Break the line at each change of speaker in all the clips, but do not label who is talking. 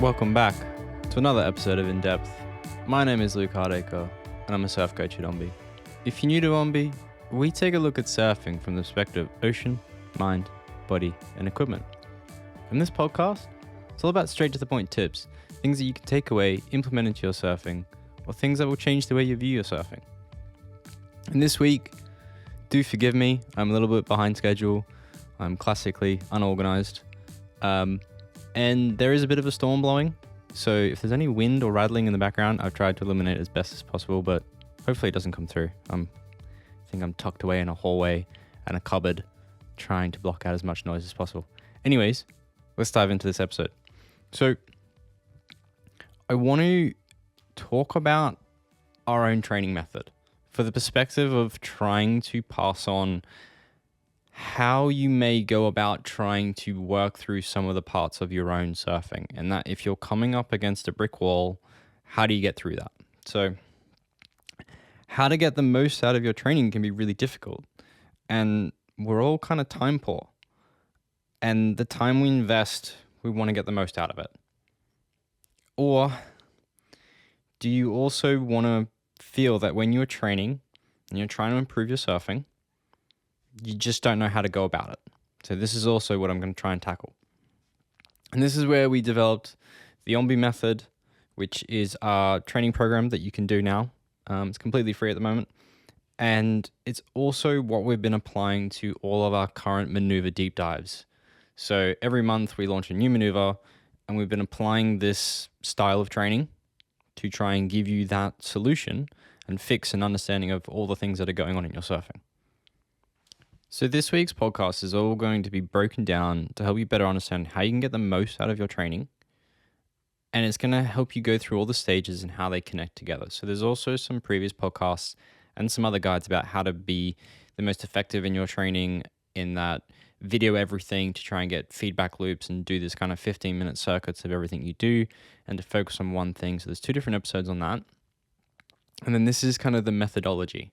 Welcome back to another episode of In Depth. My name is Luke Hardacre, and I'm a surf coach at OMBE. If you're new to OMBE, we take a look at surfing from the perspective of ocean, mind, body, and equipment. In this podcast, it's all about straight to the point tips, things that you can take away, implement into your surfing, or things that will change the way you view your surfing. And this week, do forgive me, I'm a little bit behind schedule. I'm classically unorganized. And there is a bit of a storm blowing, so if there's any wind or rattling in the background, I've tried to eliminate it as best as possible, but hopefully it doesn't come through. I think I'm tucked away in a hallway and a cupboard, trying to block out as much noise as possible. Anyways, let's dive into this episode. So I want to talk about our own training method for the perspective of trying to pass on how you may go about trying to work through some of the parts of your own surfing, and that if you're coming up against a brick wall, how do you get through that? So how to get the most out of your training can be really difficult, and we're all kind of time poor, and the time we invest, we want to get the most out of it. Or do you also want to feel that when you're training and you're trying to improve your surfing, you just don't know how to go about it? So this is also what I'm going to try and tackle. And this is where we developed the OMBE Method, which is our training program that you can do now. It's completely free at the moment. And it's also what we've been applying to all of our current maneuver deep dives. So every month we launch a new maneuver, and we've been applying this style of training to try and give you that solution and fix an understanding of all the things that are going on in your surfing. So this week's podcast is all going to be broken down to help you better understand how you can get the most out of your training. And it's going to help you go through all the stages and how they connect together. So there's also some previous podcasts and some other guides about how to be the most effective in your training, in that video everything to try and get feedback loops and do this kind of 15-minute circuits of everything you do and to focus on one thing. So there's 2 different episodes on that. And then this is kind of the methodology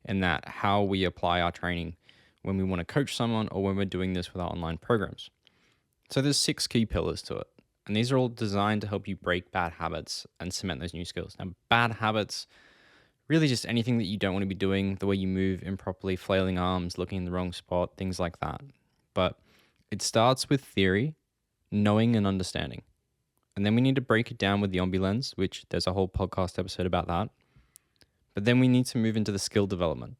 in that how we apply our training when we want to coach someone or when we're doing this with our online programs. So there's 6 key pillars to it. And these are all designed to help you break bad habits and cement those new skills. Now, bad habits, really just anything that you don't want to be doing, the way you move improperly, flailing arms, looking in the wrong spot, things like that. But it starts with theory, knowing and understanding. And then we need to break it down with the OMBE lens, which there's a whole podcast episode about that. But then we need to move into the skill development,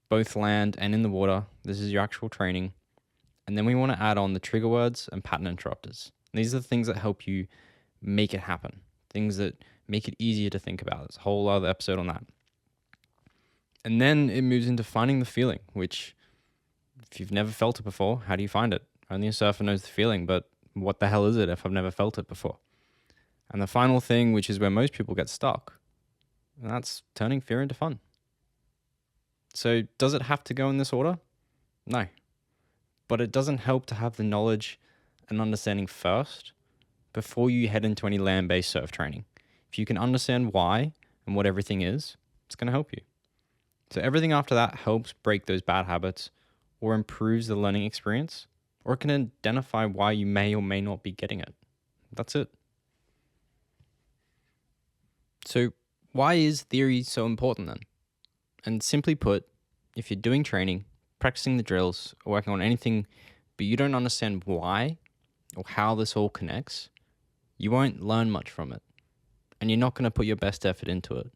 both land and in the water. This is your actual training. And then we want to add on the trigger words and pattern interrupters. And these are the things that help you make it happen, things that make it easier to think about. There's a whole other episode on that. And then it moves into finding the feeling, which if you've never felt it before, how do you find it? Only a surfer knows the feeling, but what the hell is it if I've never felt it before? And the final thing, which is where most people get stuck, and that's turning fear into fun. So does it have to go in this order? No. But it doesn't help to have the knowledge and understanding first before you head into any land-based surf training. If you can understand why and what everything is, it's going to help you. So everything after that helps break those bad habits or improves the learning experience, or it can identify why you may or may not be getting it. That's it. So why is theory so important then? And simply put, if you're doing training, practicing the drills, or working on anything, but you don't understand why or how this all connects, you won't learn much from it. And you're not going to put your best effort into it.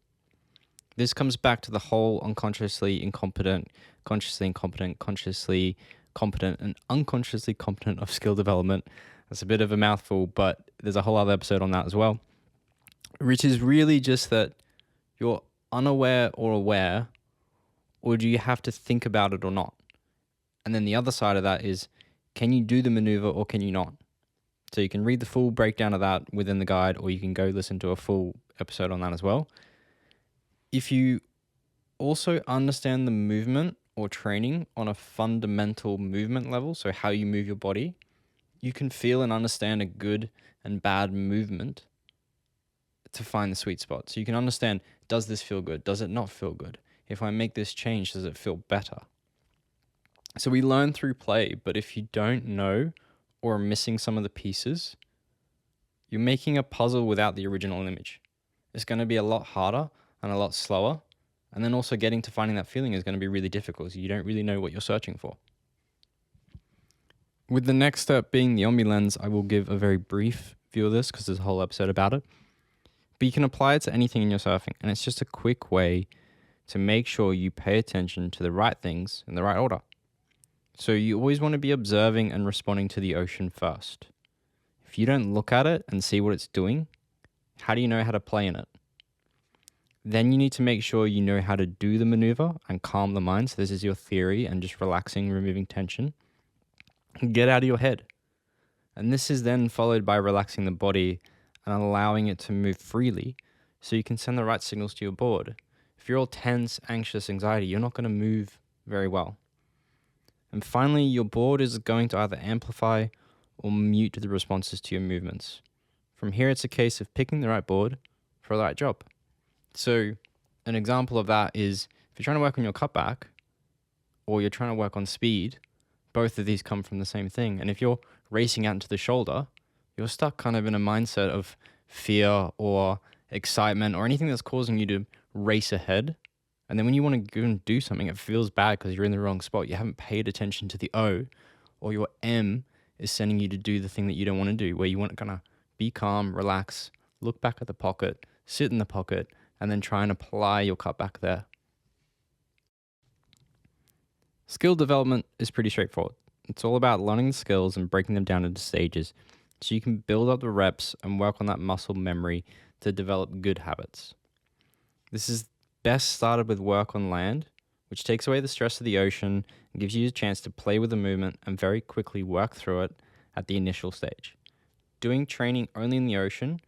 This comes back to the whole unconsciously incompetent, consciously incompetent, consciously competent, and unconsciously competent of skill development. That's a bit of a mouthful, but there's a whole other episode on that as well, which is really just that you're unaware or aware, or do you have to think about it or not? And then the other side of that is, can you do the maneuver or can you not? So you can read the full breakdown of that within the guide, or you can go listen to a full episode on that as well. If you also understand the movement or training on a fundamental movement level, so how you move your body, you can feel and understand a good and bad movement to find the sweet spot. So you can understand, does this feel good? Does it not feel good? If I make this change, does it feel better? So we learn through play, but if you don't know or are missing some of the pieces, You're making a puzzle without the original image. It's going to be a lot harder and a lot slower. And then also getting to finding that feeling is going to be really difficult, so you don't really know what you're searching for. With the next step being the OMBE lens, I will give a very brief view of this because there's a whole episode about it. But you can apply it to anything in your surfing, and it's just a quick way to make sure you pay attention to the right things in the right order. So you always want to be observing and responding to the ocean first. If you don't look at it and see what it's doing, how do you know how to play in it? Then you need to make sure you know how to do the maneuver and calm the mind. So this is your theory and just relaxing, removing tension. Get out of your head. And this is then followed by relaxing the body and allowing it to move freely so you can send the right signals to your board. If you're all tense, anxious, anxiety, you're not going to move very well. And finally, your board is going to either amplify or mute the responses to your movements. From here, it's a case of picking the right board for the right job. So an example of that is if you're trying to work on your cutback or you're trying to work on speed, both of these come from the same thing. And if you're racing out into the shoulder, you're stuck kind of in a mindset of fear or excitement or anything that's causing you to race ahead. And then when you want to go and do something, it feels bad because you're in the wrong spot. You haven't paid attention to the O, or your M is sending you to do the thing that you don't want to do, where you want to kind of be calm, relax, look back at the pocket, sit in the pocket, and then try and apply your cutback there. Skill development is pretty straightforward. It's all about learning the skills and breaking them down into stages so you can build up the reps and work on that muscle memory to develop good habits. This is best started with work on land, which takes away the stress of the ocean and gives you a chance to play with the movement and very quickly work through it at the initial stage. Doing training only in the ocean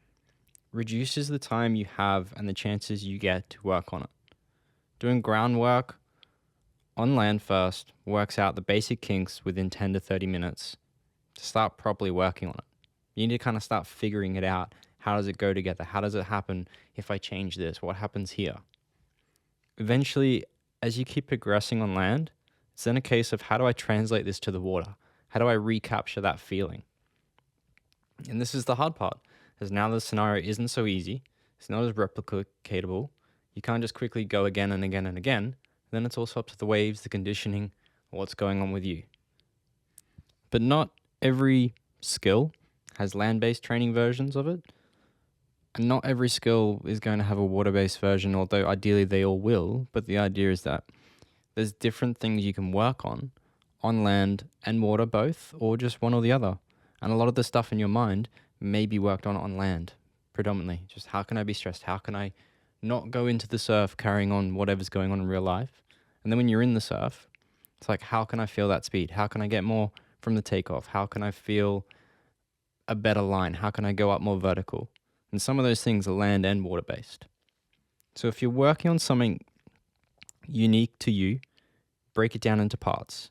reduces the time you have and the chances you get to work on it. Doing groundwork on land first works out the basic kinks within 10 to 30 minutes to start properly working on it. You need to kind of start figuring it out. How does it go together? How does it happen if I change this? What happens here? Eventually, as you keep progressing on land, it's then a case of how do I translate this to the water? How do I recapture that feeling? And this is the hard part, as now the scenario isn't so easy. It's not as replicatable. You can't just quickly go again and again and again. Then it's also up to the waves, the conditioning, what's going on with you. But not every skill has land-based training versions of it. And not every skill is going to have a water-based version, although ideally they all will. But the idea is that there's different things you can work on land and water both, or just one or the other. And a lot of the stuff in your mind may be worked on land predominantly. Just how can I be stressed? How can I not go into the surf carrying on whatever's going on in real life? And then when you're in the surf, it's like, how can I feel that speed? How can I get more from the takeoff? How can I feel a better line? How can I go up more vertical? And some of those things are land and water based. So if you're working on something unique to you, break it down into parts.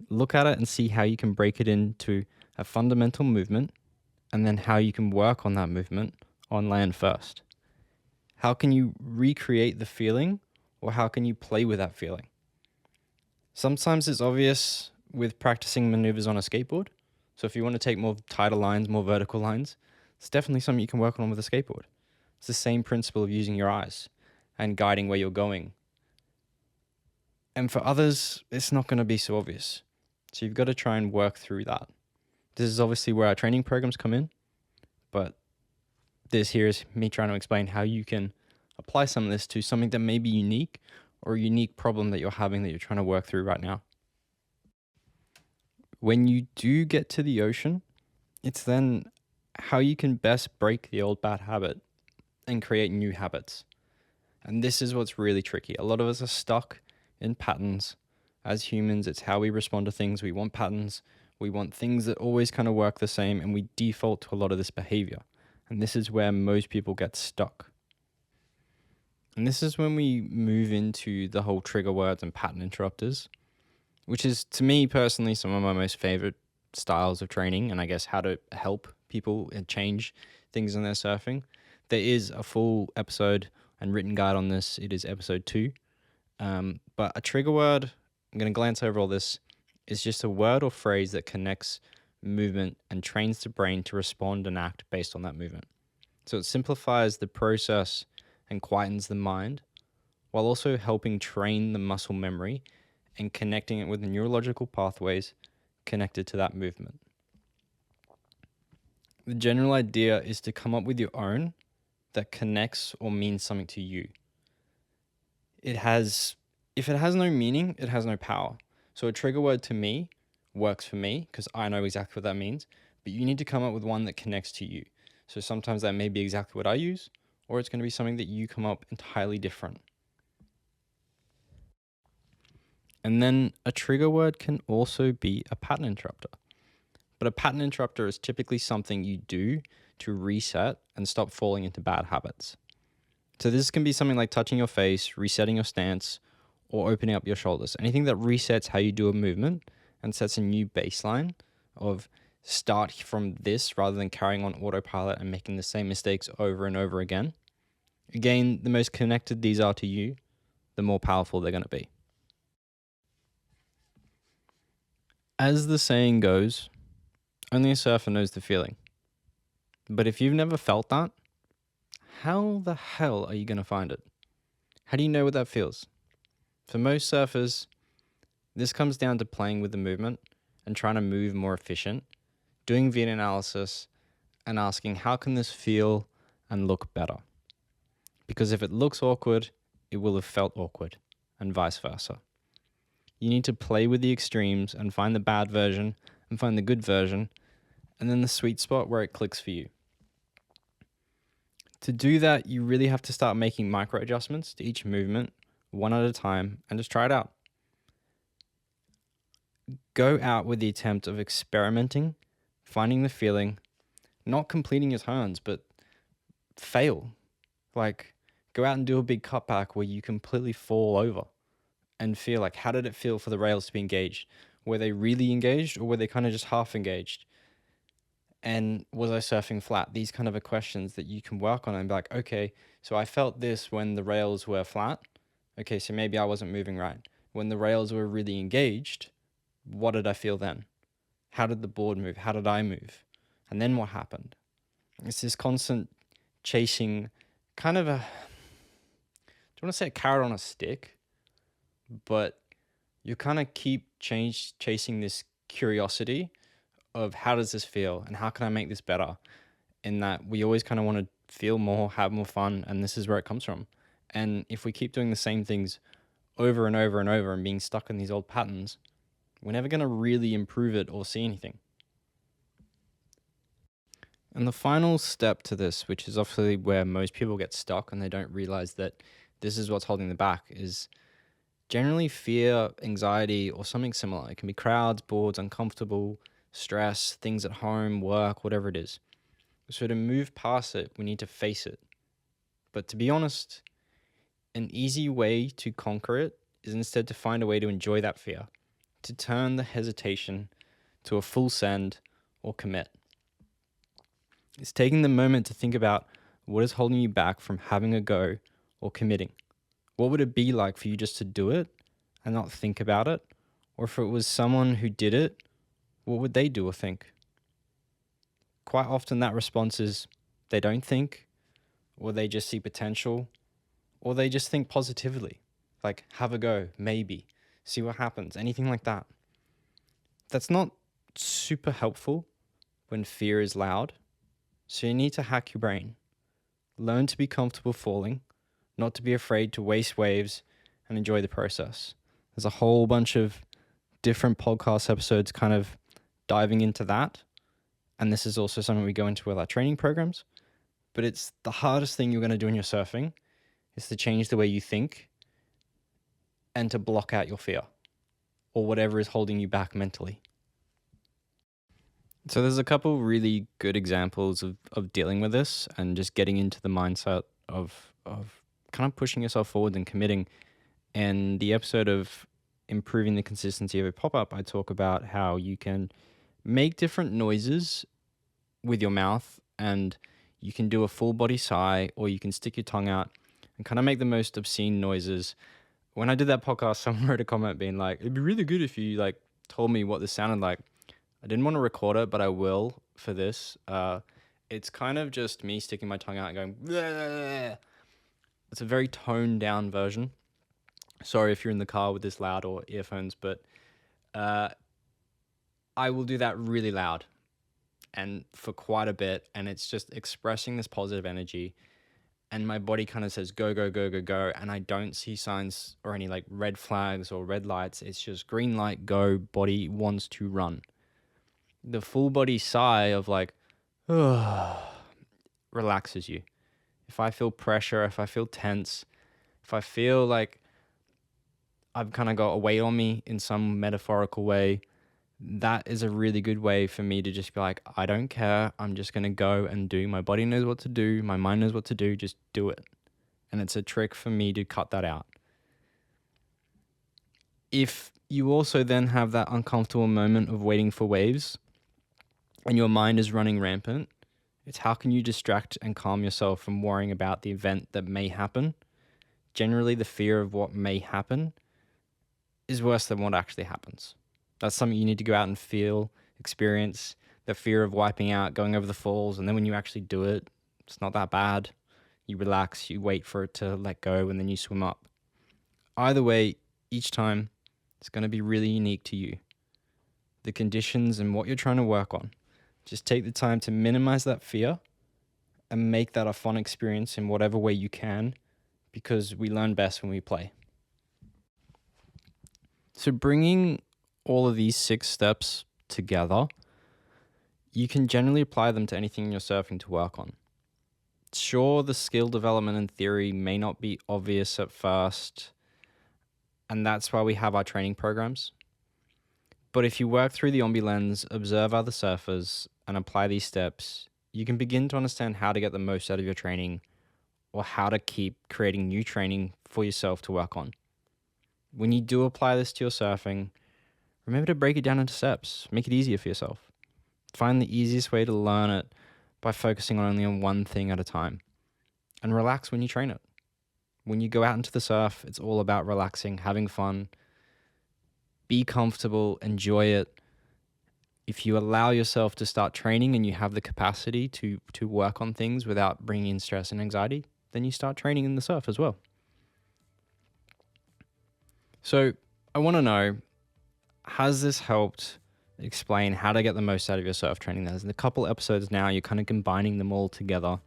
Look at it and see how you can break it into a fundamental movement and then how you can work on that movement on land first. How can you recreate the feeling, or how can you play with that feeling? Sometimes it's obvious with practicing maneuvers on a skateboard. So if you want to take more tighter lines, more vertical lines, it's definitely something you can work on with a skateboard. It's the same principle of using your eyes and guiding where you're going. And for others, it's not going to be so obvious. So you've got to try and work through that. This is obviously where our training programs come in, but this here is me trying to explain how you can apply some of this to something that may be unique or a unique problem that you're having that you're trying to work through right now. When you do get to the ocean, it's then how you can best break the old bad habit and create new habits. And this is what's really tricky. A lot of us are stuck in patterns. As humans, it's how we respond to things. We want patterns. We want things that always kind of work the same, and we default to a lot of this behavior. And this is where most people get stuck. And this is when we move into the whole trigger words and pattern interrupters, which is, to me personally, some of my most favorite styles of training, and I guess how to help people and change things in their surfing. There is a full episode and written guide on this. It is episode 2. But a trigger word, I'm going to glance over all this, is just a word or phrase that connects movement and trains the brain to respond and act based on that movement. So it simplifies the process and quietens the mind while also helping train the muscle memory and connecting it with the neurological pathways connected to that movement. The general idea is to come up with your own that connects or means something to you. If it has no meaning, it has no power. So a trigger word to me works for me because I know exactly what that means, but you need to come up with one that connects to you. So sometimes that may be exactly what I use, or it's going to be something that you come up entirely different. And then a trigger word can also be a pattern interrupter. But a pattern interrupter is typically something you do to reset and stop falling into bad habits. So this can be something like touching your face, resetting your stance, or opening up your shoulders. Anything that resets how you do a movement and sets a new baseline of start from this rather than carrying on autopilot and making the same mistakes over and over again. Again, the most connected these are to you, the more powerful they're going to be. As the saying goes, only a surfer knows the feeling. But if you've never felt that, how the hell are you going to find it? How do you know what that feels? For most surfers, this comes down to playing with the movement and trying to move more efficient, doing V analysis, and asking how can this feel and look better? Because if it looks awkward, it will have felt awkward, and vice versa. You need to play with the extremes and find the bad version and find the good version, and then the sweet spot where it clicks for you. To do that, you really have to start making micro adjustments to each movement, one at a time, and just try it out. Go out with the attempt of experimenting, finding the feeling, not completing your turns, but fail. Like, go out and do a big cutback where you completely fall over and feel like, how did it feel for the rails to be engaged? Were they really engaged or were they kind of just half engaged? And was I surfing flat? These kind of are questions that you can work on and be like, okay, so I felt this when the rails were flat. Okay, so maybe I wasn't moving right. When the rails were really engaged, what did I feel then? How did the board move? How did I move? And then what happened? It's this constant chasing, kind of a, do you want to say a carrot on a stick? But you kind of keep chasing this curiosity of how does this feel and how can I make this better? In that we always kind of want to feel more, have more fun, and this is where it comes from. And if we keep doing the same things over and over and over and being stuck in these old patterns, we're never going to really improve it or see anything. And the final step to this, which is obviously where most people get stuck and they don't realize that this is what's holding them back, is generally fear, anxiety, or something similar. It can be crowds, boards, uncomfortable, stress, things at home, work, whatever it is. So to move past it, we need to face it. But to be honest, an easy way to conquer it is instead to find a way to enjoy that fear, to turn the hesitation to a full send or commit. It's taking the moment to think about what is holding you back from having a go or committing. What would it be like for you just to do it and not think about it? Or if it was someone who did it, what would they do or think? Quite often that response is they don't think, or they just see potential, or they just think positively, like have a go, maybe, see what happens, anything like that. That's not super helpful when fear is loud. So you need to hack your brain. Learn to be comfortable falling, not to be afraid to waste waves and enjoy the process. There's a whole bunch of different podcast episodes kind of diving into that. And this is also something we go into with our training programs. But it's the hardest thing you're going to do in your surfing is to change the way you think and to block out your fear or whatever is holding you back mentally. So there's a couple really good examples of dealing with this and just getting into the mindset of kind of pushing yourself forward and committing. And the episode of improving the consistency of a pop-up, I talk about how you can make different noises with your mouth, and you can do a full body sigh, or you can stick your tongue out and kind of make the most obscene noises. When I did that podcast, someone wrote a comment being like, it'd be really good if you like told me what this sounded like. I didn't want to record it, but I will for this. It's kind of just me sticking my tongue out and going, bleh. It's a very toned down version. Sorry if you're in the car with this loud or earphones, but I will do that really loud and for quite a bit. And it's just expressing this positive energy. And my body kind of says, go, go, go, go, go. And I don't see signs or any like red flags or red lights. It's just green light, go, body wants to run. The full body sigh of like, relaxes you. If I feel pressure, if I feel tense, if I feel like I've kind of got a weight on me in some metaphorical way, that is a really good way for me to just be like, I don't care. I'm just going to go and do. My body knows what to do. My mind knows what to do. Just do it. And it's a trick for me to cut that out. If you also then have that uncomfortable moment of waiting for waves and your mind is running rampant, it's how can you distract and calm yourself from worrying about the event that may happen? Generally, the fear of what may happen is worse than what actually happens. That's something you need to go out and feel, experience, the fear of wiping out, going over the falls. And then when you actually do it, it's not that bad. You relax, you wait for it to let go, and then you swim up. Either way, each time, it's going to be really unique to you. The conditions and what you're trying to work on. Just take the time to minimize that fear and make that a fun experience in whatever way you can, because we learn best when we play. So bringing all of these 6 steps together, you can generally apply them to anything you're surfing to work on. Sure, the skill development and theory may not be obvious at first, and that's why we have our training programs. But if you work through the OMBE lens, observe other surfers, and apply these steps, you can begin to understand how to get the most out of your training or how to keep creating new training for yourself to work on. When you do apply this to your surfing, remember to break it down into steps. Make it easier for yourself. Find the easiest way to learn it by focusing only on one thing at a time. And relax when you train it. When you go out into the surf, it's all about relaxing, having fun. Be comfortable, enjoy it. If you allow yourself to start training and you have the capacity to work on things without bringing in stress and anxiety, then you start training in the surf as well. So I want to know, has this helped explain how to get the most out of your surf training? There's a couple episodes now, you're kind of combining them all together.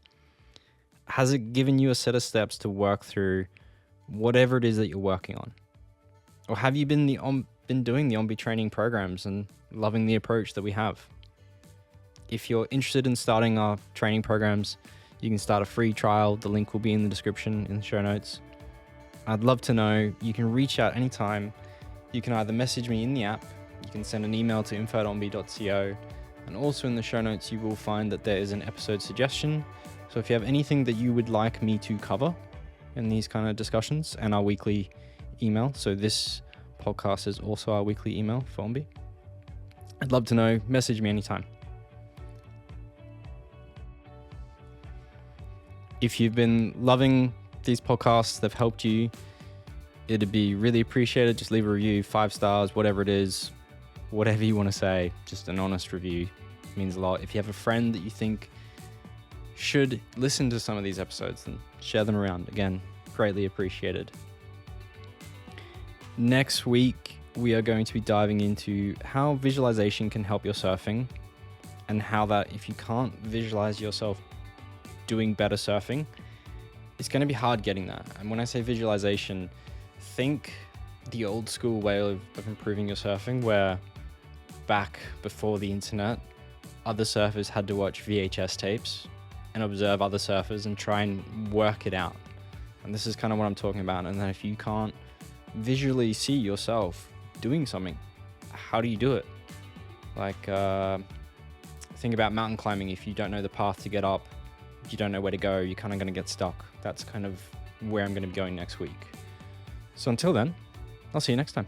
Has it given you a set of steps to work through whatever it is that you're working on? Or have you been doing the OMBE training programs and loving the approach that we have? If you're interested in starting our training programs, you can start a free trial. The link will be in the description in the show notes. I'd love to know. You can reach out anytime. You can either message me in the app, you can send an email to info@ombe.co, and also in the show notes you will find that there is an episode suggestion. So if you have anything that you would like me to cover in these kind of discussions, and our weekly email, so this podcast is also our weekly email for OMBE, I'd love to know. Message me anytime. If you've been loving these podcasts, they've helped you, it'd be really appreciated. Just leave a review, 5 stars, whatever it is, whatever you want to say, just an honest review means a lot. If you have a friend that you think should listen to some of these episodes, then share them around. Again, greatly appreciated. Next week, we are going to be diving into how visualization can help your surfing, and how that if you can't visualize yourself doing better surfing, it's going to be hard getting that. And when I say visualization, think the old school way of improving your surfing, where back before the internet, other surfers had to watch VHS tapes and observe other surfers and try and work it out. And this is kind of what I'm talking about. And then if you can't visually see yourself doing something, how do you do it? Like, think about mountain climbing. If you don't know the path to get up, if you don't know where to go, you're kind of going to get stuck. That's kind of where I'm going to be going next week. So until then, I'll see you next time.